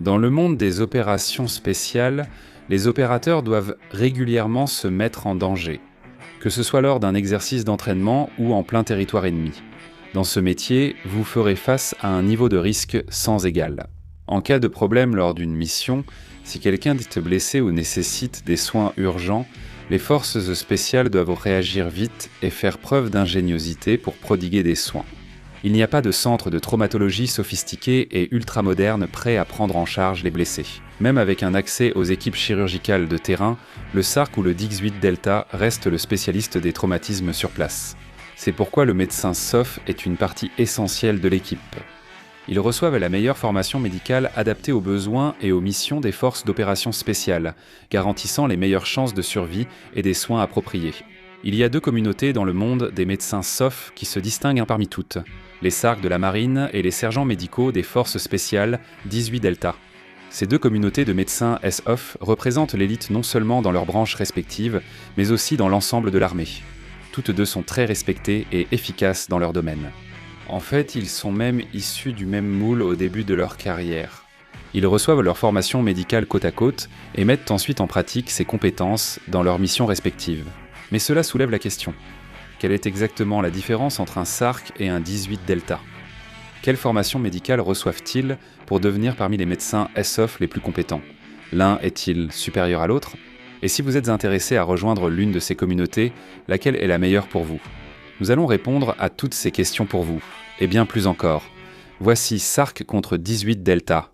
Dans le monde des opérations spéciales, les opérateurs doivent régulièrement se mettre en danger, que ce soit lors d'un exercice d'entraînement ou en plein territoire ennemi. Dans ce métier, vous ferez face à un niveau de risque sans égal. En cas de problème lors d'une mission, si quelqu'un est blessé ou nécessite des soins urgents, les forces spéciales doivent réagir vite et faire preuve d'ingéniosité pour prodiguer des soins. Il n'y a pas de centre de traumatologie sophistiqué et ultramoderne prêt à prendre en charge les blessés. Même avec un accès aux équipes chirurgicales de terrain, le SARC ou le DIX-8 Delta reste le spécialiste des traumatismes sur place. C'est pourquoi le médecin SOF est une partie essentielle de l'équipe. Ils reçoivent la meilleure formation médicale adaptée aux besoins et aux missions des forces d'opération spéciales, garantissant les meilleures chances de survie et des soins appropriés. Il y a deux communautés dans le monde des médecins SOF qui se distinguent parmi toutes, les SARC de la marine et les sergents médicaux des forces spéciales 18 Delta. Ces deux communautés de médecins SOF représentent l'élite non seulement dans leurs branches respectives, mais aussi dans l'ensemble de l'armée. Toutes deux sont très respectées et efficaces dans leur domaine. En fait, ils sont même issus du même moule au début de leur carrière. Ils reçoivent leur formation médicale côte à côte et mettent ensuite en pratique ces compétences dans leurs missions respectives. Mais cela soulève la question. Quelle est exactement la différence entre un SARC et un 18 Delta ? Quelle formation médicale reçoivent-ils pour devenir parmi les médecins SOF les plus compétents ? L'un est-il supérieur à l'autre ? Et si vous êtes intéressé à rejoindre l'une de ces communautés, laquelle est la meilleure pour vous ? Nous allons répondre à toutes ces questions pour vous, et bien plus encore. Voici SARC contre 18 Delta.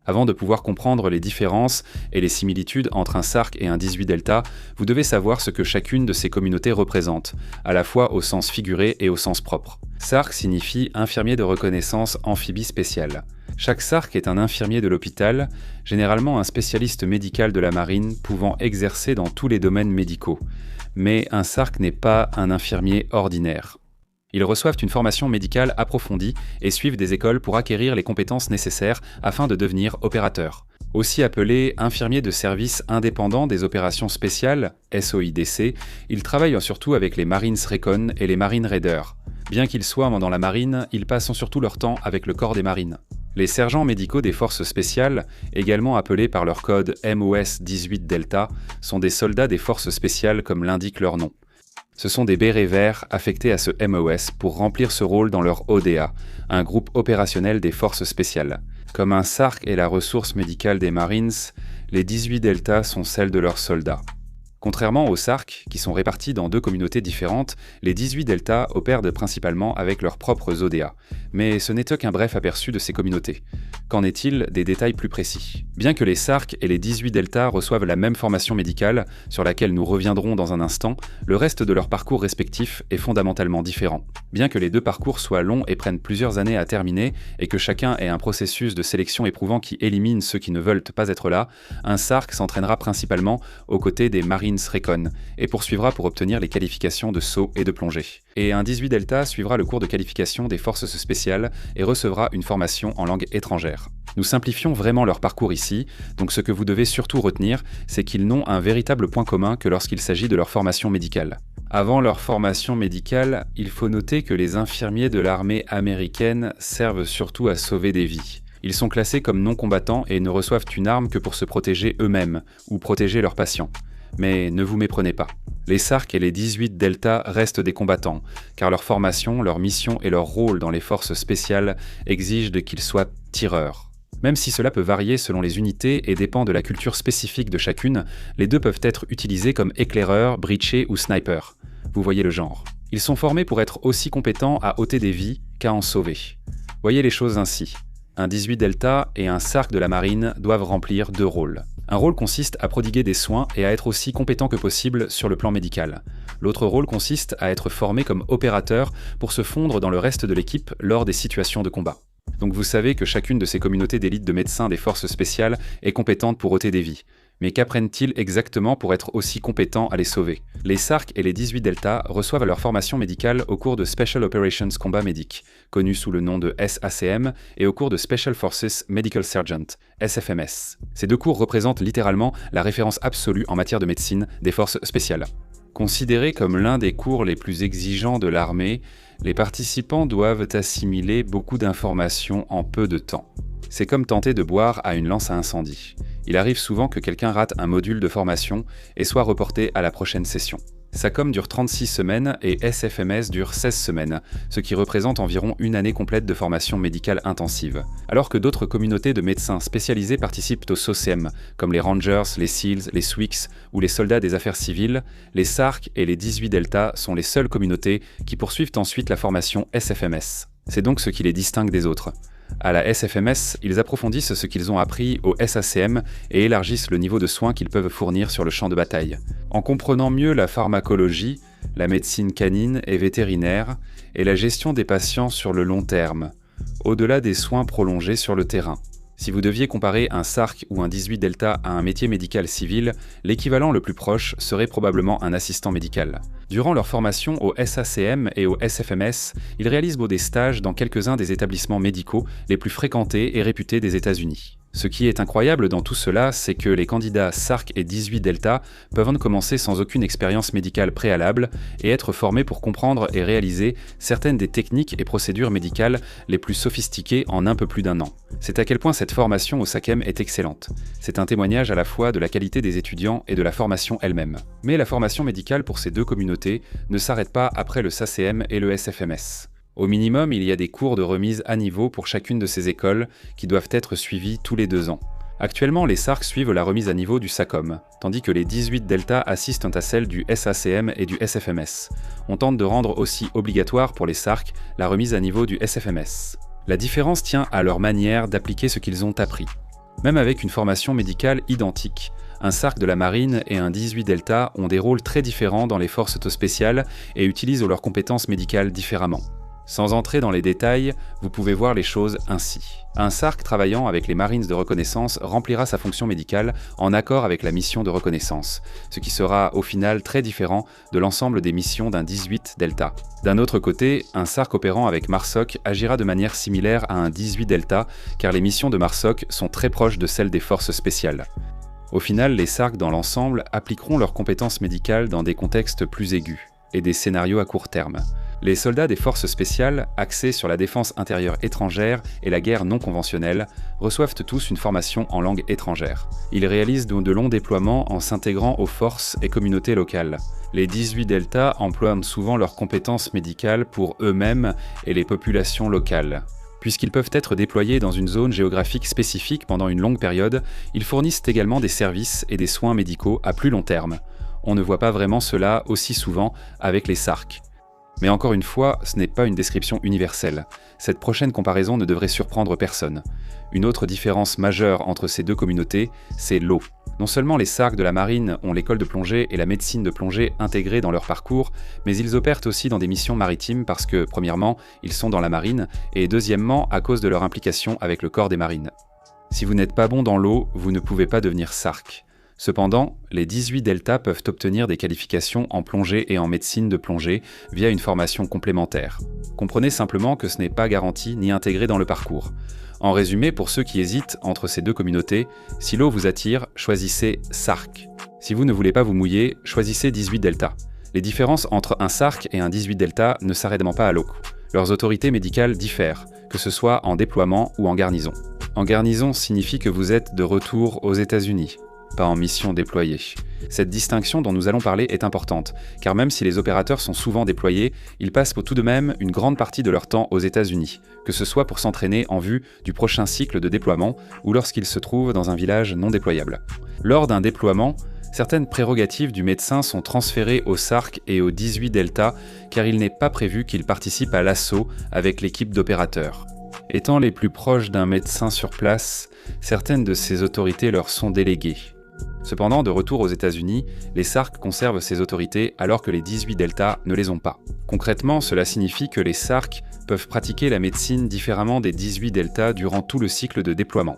Avant de pouvoir comprendre les différences et les similitudes entre un SARC et un 18 Delta, vous devez savoir ce que chacune de ces communautés représente, à la fois au sens figuré et au sens propre. SARC signifie infirmier de reconnaissance amphibie spéciale. Chaque SARC est un infirmier de l'hôpital, généralement un spécialiste médical de la marine pouvant exercer dans tous les domaines médicaux. Mais un SARC n'est pas un infirmier ordinaire. Ils reçoivent une formation médicale approfondie et suivent des écoles pour acquérir les compétences nécessaires afin de devenir opérateurs. Aussi appelés infirmiers de service indépendants des opérations spéciales, SOIDC, ils travaillent surtout avec les Marines Recon et les Marine Raiders. Bien qu'ils soient dans la marine, ils passent surtout leur temps avec le corps des marines. Les sergents médicaux des forces spéciales, également appelés par leur code MOS 18 Delta, sont des soldats des forces spéciales comme l'indique leur nom. Ce sont des bérets verts affectés à ce MOS pour remplir ce rôle dans leur ODA, un groupe opérationnel des forces spéciales. Comme un SARC est la ressource médicale des Marines, les 18 Delta sont celles de leurs soldats. Contrairement aux SARC, qui sont répartis dans deux communautés différentes, les 18 Delta opèrent principalement avec leurs propres ODA. Mais ce n'est qu'un bref aperçu de ces communautés. Qu'en est-il des détails plus précis ? Bien que les SARC et les 18 Delta reçoivent la même formation médicale, sur laquelle nous reviendrons dans un instant, le reste de leur parcours respectif est fondamentalement différent. Bien que les deux parcours soient longs et prennent plusieurs années à terminer, et que chacun ait un processus de sélection éprouvant qui élimine ceux qui ne veulent pas être là, un SARC s'entraînera principalement aux côtés des Marines Recon et poursuivra pour obtenir les qualifications de saut et de plongée. Et un 18 Delta suivra le cours de qualification des forces spéciales et recevra une formation en langue étrangère. Nous simplifions vraiment leur parcours ici, donc ce que vous devez surtout retenir, c'est qu'ils n'ont un véritable point commun que lorsqu'il s'agit de leur formation médicale. Avant leur formation médicale, il faut noter que les infirmiers de l'armée américaine servent surtout à sauver des vies. Ils sont classés comme non-combattants et ne reçoivent une arme que pour se protéger eux-mêmes ou protéger leurs patients. Mais ne vous méprenez pas. Les SARC et les 18 Delta restent des combattants, car leur formation, leur mission et leur rôle dans les forces spéciales exigent qu'ils soient tireurs. Même si cela peut varier selon les unités et dépend de la culture spécifique de chacune, les deux peuvent être utilisés comme éclaireurs, breachés ou snipers. Vous voyez le genre. Ils sont formés pour être aussi compétents à ôter des vies qu'à en sauver. Voyez les choses ainsi. Un 18 Delta et un SARC de la marine doivent remplir deux rôles. Un rôle consiste à prodiguer des soins et à être aussi compétent que possible sur le plan médical. L'autre rôle consiste à être formé comme opérateur pour se fondre dans le reste de l'équipe lors des situations de combat. Donc vous savez que chacune de ces communautés d'élite de médecins des forces spéciales est compétente pour ôter des vies. Mais qu'apprennent-ils exactement pour être aussi compétents à les sauver ? Les SARC et les 18 Delta reçoivent leur formation médicale au cours de Special Operations Combat Medic, connu sous le nom de SACM, et au cours de Special Forces Medical Sergeant, SFMS. Ces deux cours représentent littéralement la référence absolue en matière de médecine des forces spéciales. Considéré comme l'un des cours les plus exigeants de l'armée, les participants doivent assimiler beaucoup d'informations en peu de temps. C'est comme tenter de boire à une lance à incendie. Il arrive souvent que quelqu'un rate un module de formation et soit reporté à la prochaine session. SACOM dure 36 semaines et SFMS dure 16 semaines, ce qui représente environ une année complète de formation médicale intensive. Alors que d'autres communautés de médecins spécialisés participent au SOCEM, comme les Rangers, les SEALs, les SWICS ou les soldats des affaires civiles, les SARC et les 18 Delta sont les seules communautés qui poursuivent ensuite la formation SFMS. C'est donc ce qui les distingue des autres. À la SFMS, ils approfondissent ce qu'ils ont appris au SACM et élargissent le niveau de soins qu'ils peuvent fournir sur le champ de bataille. En comprenant mieux la pharmacologie, la médecine canine et vétérinaire, et la gestion des patients sur le long terme, au-delà des soins prolongés sur le terrain. Si vous deviez comparer un SARC ou un 18 Delta à un métier médical civil, l'équivalent le plus proche serait probablement un assistant médical. Durant leur formation au SACM et au SFMS, ils réalisent des stages dans quelques-uns des établissements médicaux les plus fréquentés et réputés des États-Unis. Ce qui est incroyable dans tout cela, c'est que les candidats SARC et 18 Delta peuvent en commencer sans aucune expérience médicale préalable et être formés pour comprendre et réaliser certaines des techniques et procédures médicales les plus sophistiquées en un peu plus d'un an. C'est à quel point cette formation au SACM est excellente. C'est un témoignage à la fois de la qualité des étudiants et de la formation elle-même. Mais la formation médicale pour ces deux communautés ne s'arrête pas après le SACM et le SFMS. Au minimum, il y a des cours de remise à niveau pour chacune de ces écoles qui doivent être suivis tous les 2 ans. Actuellement, les SARC suivent la remise à niveau du SACOM, tandis que les 18 Delta assistent à celle du SACM et du SFMS. On tente de rendre aussi obligatoire pour les SARC la remise à niveau du SFMS. La différence tient à leur manière d'appliquer ce qu'ils ont appris. Même avec une formation médicale identique, un SARC de la marine et un 18 Delta ont des rôles très différents dans les forces spéciales et utilisent leurs compétences médicales différemment. Sans entrer dans les détails, vous pouvez voir les choses ainsi. Un SARC travaillant avec les Marines de reconnaissance remplira sa fonction médicale en accord avec la mission de reconnaissance, ce qui sera au final très différent de l'ensemble des missions d'un 18 Delta. D'un autre côté, un SARC opérant avec MARSOC agira de manière similaire à un 18 Delta, car les missions de MARSOC sont très proches de celles des forces spéciales. Au final, les SARC dans l'ensemble appliqueront leurs compétences médicales dans des contextes plus aigus et des scénarios à court terme. Les soldats des forces spéciales, axés sur la défense intérieure étrangère et la guerre non conventionnelle, reçoivent tous une formation en langue étrangère. Ils réalisent de longs déploiements en s'intégrant aux forces et communautés locales. Les 18 Delta emploient souvent leurs compétences médicales pour eux-mêmes et les populations locales. Puisqu'ils peuvent être déployés dans une zone géographique spécifique pendant une longue période, ils fournissent également des services et des soins médicaux à plus long terme. On ne voit pas vraiment cela aussi souvent avec les SARC. Mais encore une fois, ce n'est pas une description universelle. Cette prochaine comparaison ne devrait surprendre personne. Une autre différence majeure entre ces deux communautés, c'est l'eau. Non seulement les SARC de la marine ont l'école de plongée et la médecine de plongée intégrées dans leur parcours, mais ils opèrent aussi dans des missions maritimes parce que, premièrement, ils sont dans la marine, et deuxièmement, à cause de leur implication avec le corps des marines. Si vous n'êtes pas bon dans l'eau, vous ne pouvez pas devenir SARC. Cependant, les 18 Delta peuvent obtenir des qualifications en plongée et en médecine de plongée via une formation complémentaire. Comprenez simplement que ce n'est pas garanti ni intégré dans le parcours. En résumé, pour ceux qui hésitent entre ces deux communautés, si l'eau vous attire, choisissez SARC. Si vous ne voulez pas vous mouiller, choisissez 18 Delta. Les différences entre un SARC et un 18 Delta ne s'arrêtent pas à l'eau. Leurs autorités médicales diffèrent, que ce soit en déploiement ou en garnison. En garnison signifie que vous êtes de retour aux États-Unis, pas en mission déployée. Cette distinction dont nous allons parler est importante, car même si les opérateurs sont souvent déployés, ils passent tout de même une grande partie de leur temps aux États-Unis, que ce soit pour s'entraîner en vue du prochain cycle de déploiement ou lorsqu'ils se trouvent dans un village non déployable. Lors d'un déploiement, certaines prérogatives du médecin sont transférées au SARC et au 18 Delta, car il n'est pas prévu qu'ils participent à l'assaut avec l'équipe d'opérateurs. Étant les plus proches d'un médecin sur place, certaines de ces autorités leur sont déléguées. Cependant, de retour aux États-Unis, les SARC conservent ces autorités alors que les 18 Delta ne les ont pas. Concrètement, cela signifie que les SARC peuvent pratiquer la médecine différemment des 18 Delta durant tout le cycle de déploiement.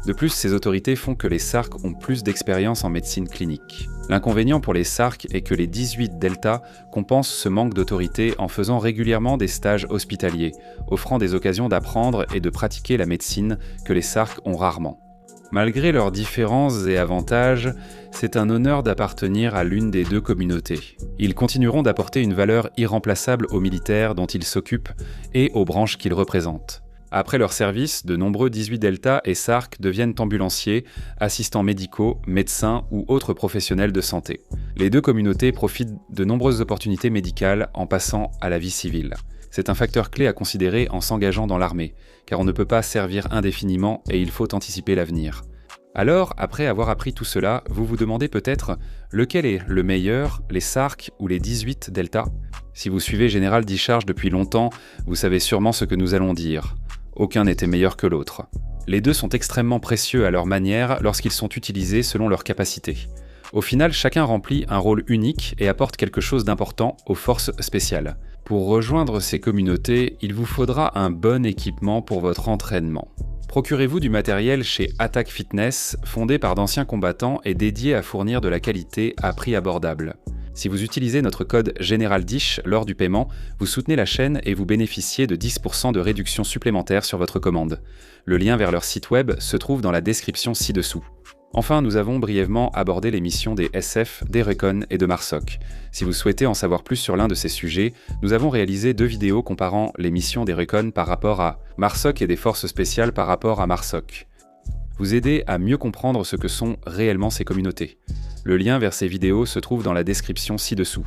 De plus, ces autorités font que les SARC ont plus d'expérience en médecine clinique. L'inconvénient pour les SARC est que les 18 Delta compensent ce manque d'autorité en faisant régulièrement des stages hospitaliers, offrant des occasions d'apprendre et de pratiquer la médecine que les SARC ont rarement. Malgré leurs différences et avantages, c'est un honneur d'appartenir à l'une des deux communautés. Ils continueront d'apporter une valeur irremplaçable aux militaires dont ils s'occupent et aux branches qu'ils représentent. Après leur service, de nombreux 18 Delta et SARC deviennent ambulanciers, assistants médicaux, médecins ou autres professionnels de santé. Les deux communautés profitent de nombreuses opportunités médicales en passant à la vie civile. C'est un facteur clé à considérer en s'engageant dans l'armée, car on ne peut pas servir indéfiniment et il faut anticiper l'avenir. Alors, après avoir appris tout cela, vous vous demandez peut-être lequel est le meilleur, les SARC ou les 18 Delta? Si vous suivez Général Discharge depuis longtemps, vous savez sûrement ce que nous allons dire. Aucun n'était meilleur que l'autre. Les deux sont extrêmement précieux à leur manière lorsqu'ils sont utilisés selon leurs capacités. Au final, chacun remplit un rôle unique et apporte quelque chose d'important aux forces spéciales. Pour rejoindre ces communautés, il vous faudra un bon équipement pour votre entraînement. Procurez-vous du matériel chez Attack Fitness, fondé par d'anciens combattants et dédié à fournir de la qualité à prix abordable. Si vous utilisez notre code GénéralDish lors du paiement, vous soutenez la chaîne et vous bénéficiez de 10% de réduction supplémentaire sur votre commande. Le lien vers leur site web se trouve dans la description ci-dessous. Enfin, nous avons brièvement abordé les missions des SF, des Recon et de MARSOC. Si vous souhaitez en savoir plus sur l'un de ces sujets, nous avons réalisé 2 vidéos comparant les missions des Recon par rapport à MARSOC et des forces spéciales par rapport à MARSOC. Vous aider à mieux comprendre ce que sont réellement ces communautés. Le lien vers ces vidéos se trouve dans la description ci-dessous.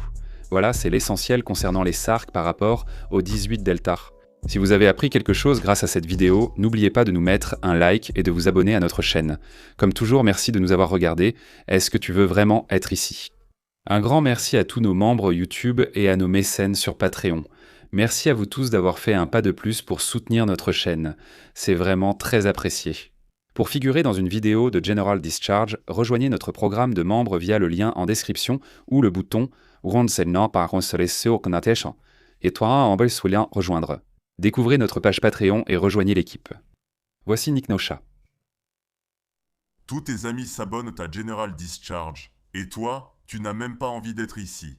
Voilà, c'est l'essentiel concernant les SARC par rapport aux 18 Delta. Si vous avez appris quelque chose grâce à cette vidéo, n'oubliez pas de nous mettre un like et de vous abonner à notre chaîne. Comme toujours, merci de nous avoir regardés. Est-ce que tu veux vraiment être ici? Un grand merci à tous nos membres YouTube et à nos mécènes sur Patreon. Merci à vous tous d'avoir fait un pas de plus pour soutenir notre chaîne. C'est vraiment très apprécié. Pour figurer dans une vidéo de General Discharge, rejoignez notre programme de membres via le lien en description ou le bouton « et toi en bas sous le lien « Rejoindre ». Découvrez notre page Patreon et rejoignez l'équipe. Voici Nick Nosha. Tous tes amis s'abonnent à General Discharge. Et toi, tu n'as même pas envie d'être ici.